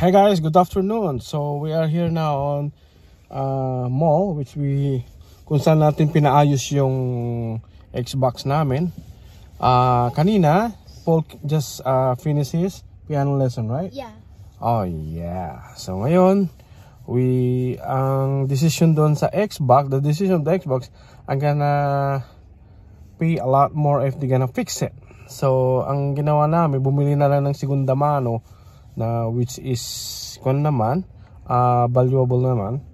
Hi guys, good afternoon. So we are here now on mall which kung saan natin pinaayos yung Xbox namin. Kanina Paul just finished his piano lesson, right? Yeah. Oh yeah. So ngayon ang decision doon sa Xbox, the decision of the Xbox, I'm gonna pay a lot more if they're gonna fix it. So ang ginawa namin, bumili na lang ng segunda mano na which is valuable naman.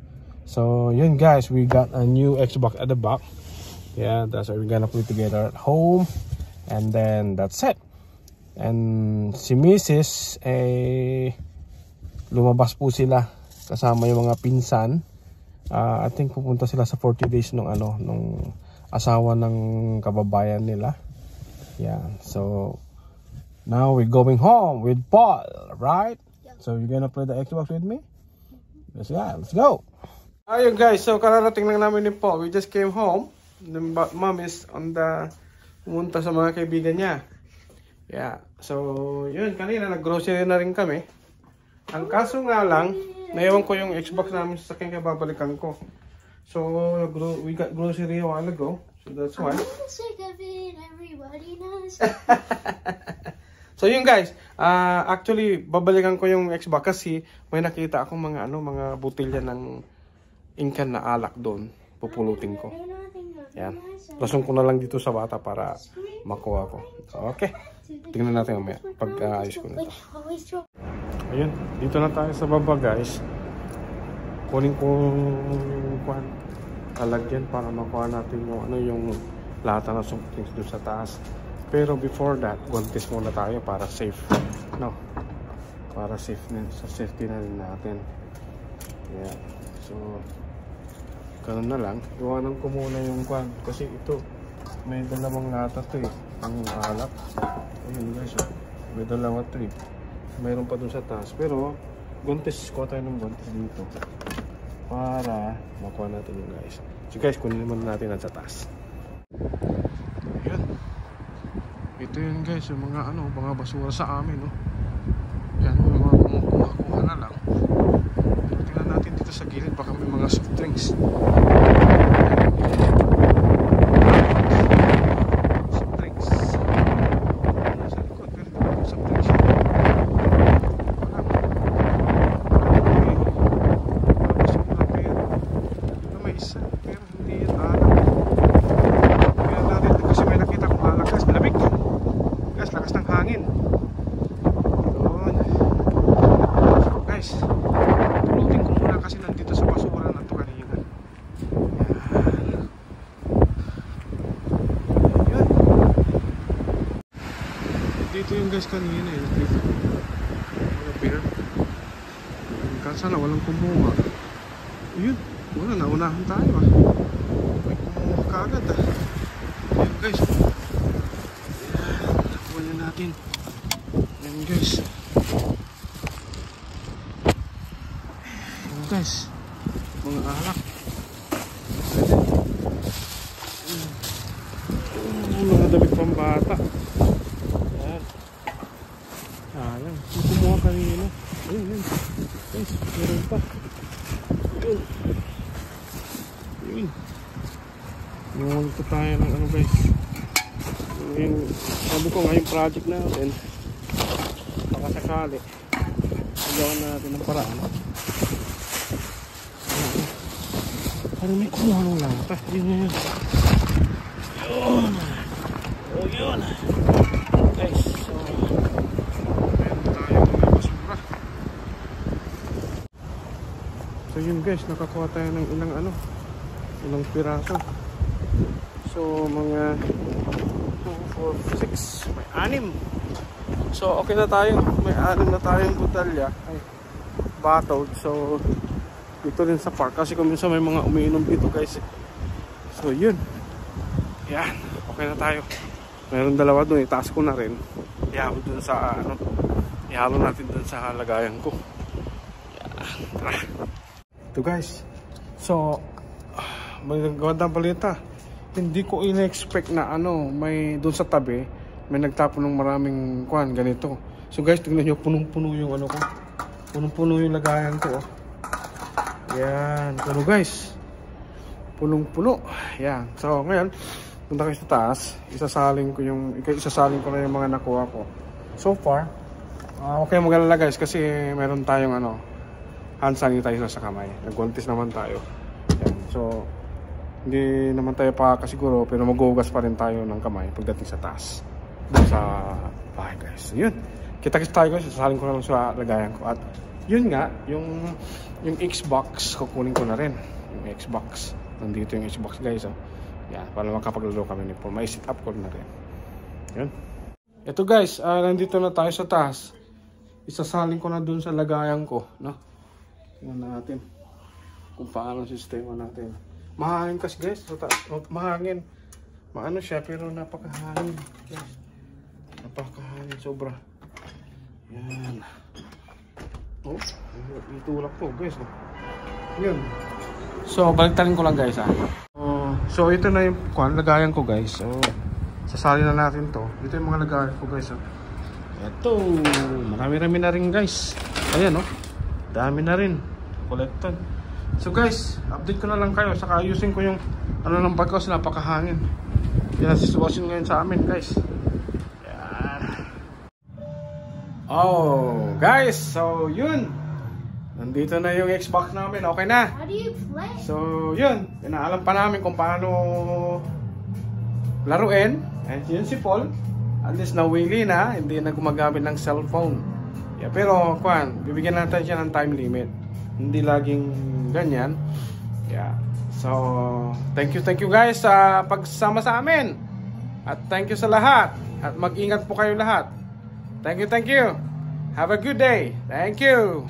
So yun guys, we got a new Xbox at the back. Yeah, that's what we're gonna put together at home, and then that's it. And si Mrs. lumabas po sila kasama yung mga pinsan. I think pupunta sila sa 40 days nung asawa ng kababayan nila. Yeah, so now we're going home with Paul, right? Yeah. So you're gonna play the Xbox with me? Let's go. Ayun guys, so kararating lang namin ni Paul. We just came home. The mom is pumunta sa mga kaibigan niya. Yeah, so yun, kanina nag-grocery na rin kami. Ang kaso nga lang, naiwan ko yung Xbox namin sa akin kaya babalikan ko. So we got grocery a while ago. So that's why. I'm sick of it, everybody knows. So yun guys, actually babalikan ko yung Xbox kasi may nakita akong mga butilya ng ingkan na alak doon. Pupulutin ko. Yan. Lasong ko na lang dito sa bata para makuha ko. Okay. Tingnan natin mamaya pag ayos ko nito. Ayun, dito na tayo sa baba guys. Kunin ko yung lalagyan para makuha natin yung lata na something doon sa taas. Pero before that, gontes muna tayo para safe. No. Para safe sa safety na rin natin. Yeah. So ganun na lang. Iwanan ko muna yung kasi ito may dalawang lata to ang alak. Ayun guys, may dalawa to mayroon pa dun sa taas, pero gontes, kuha tayo ng gontes dito para makuha natin yung guys. So guys, kunin naman natin sa taas. Ayun, ito yun guys, yung mga mga basura sa amin, no? Yan, yung mga kumukuha na lang. Tingnan natin dito sa gilid, baka may mga soft drinks. Dito yung guys kanina beer. Sana walang kumuha. Ayun, wala, naunahan tayo may kumuha kaagad Ayun guys. Nakuha na natin. Ayun guys. Ayun guys, mga alak. Mga damit pang bata. Ayan, kumuha kanina. Ayun. Guys, meron pa. Ayun. Nungulito tayo ng guys. Sabi ko nga yung project natin, baka sakali magawan natin ng paraan. Parang may kumuha ng lata. Yun. Yun. Guys, so yun guys, nakakuha tayo ng ilang piraso. So mga 2, 4, 6, may 6. So okay na tayo, may 6 na tayong butalya bottled. So dito rin sa park kasi kung minsan may mga umiinom dito guys. So yun, yan, okay na tayo. Meron dalawa doon, itaas ko na rin. Ihalo dun sa ihalo natin dun sa lagayan ko. Yan, tara. Ito guys, so may nagawang balita. Hindi ko in-expect na may doon sa tabi may nagtapon ng maraming ganito. So guys, tingnan nyo, punong-puno yung Punong-puno yung lagayan ko. Oh. Yan. Puno guys. Punong-puno. Yan. So ngayon, punta kayo sa taas. Isasalin ko na yung mga nakuha ko. So far, okay mag-alala guys kasi meron tayong hand sanitizer sa kamay. Nagwantis naman tayo. Yan. So, hindi naman tayo pakakasiguro pero maghuhugas pa rin tayo ng kamay pagdating sa taas. Doon sa bahay guys. Yun. Kita-kits tayo guys. Sasalin ko na lang sa lagayan ko. At yun nga, yung Xbox kukunin ko na rin. Yung Xbox. Nandito yung Xbox guys. Oh. Yan. Para makapaglaro kami ni Paul. May sit up ko na rin. Yun. Ito guys. Nandito na tayo sa taas. Isasalin ko na dun sa lagayan ko. No? Tingnan natin kung paano ang sistema natin. Mahangin kasi guys. Mahangin. Maano siya pero napakahangin. Guys. Napakahangin sobra. Yan. Oh, itulak to guys. Yun. So, baliktarin ko lang guys so, ito na yung lagayan ko guys. So, sasali na natin to. Ito yung mga lagayan ko guys. Ito. Marami-rami na rin guys. Ayan dami na rin. Collected. So guys, update ko na lang kayo. Saka ayusin ko yung ng bag ko kasi napakahangin. Yan ang sitwasyon ngayon sa amin guys. Yan. Oh guys, so yun. Nandito na yung Xbox namin. Okay na. How do you play? So yun. Pinaalam pa namin kung paano laruin. And yun si Paul. At least nawili na. Hindi na gumagamit ng cellphone. Yeah, pero bibigyan natin siya ng time limit. Hindi laging ganyan. Yeah. So, thank you guys sa pagsama sa amin. At thank you sa lahat. At mag-ingat po kayo lahat. Thank you. Have a good day. Thank you.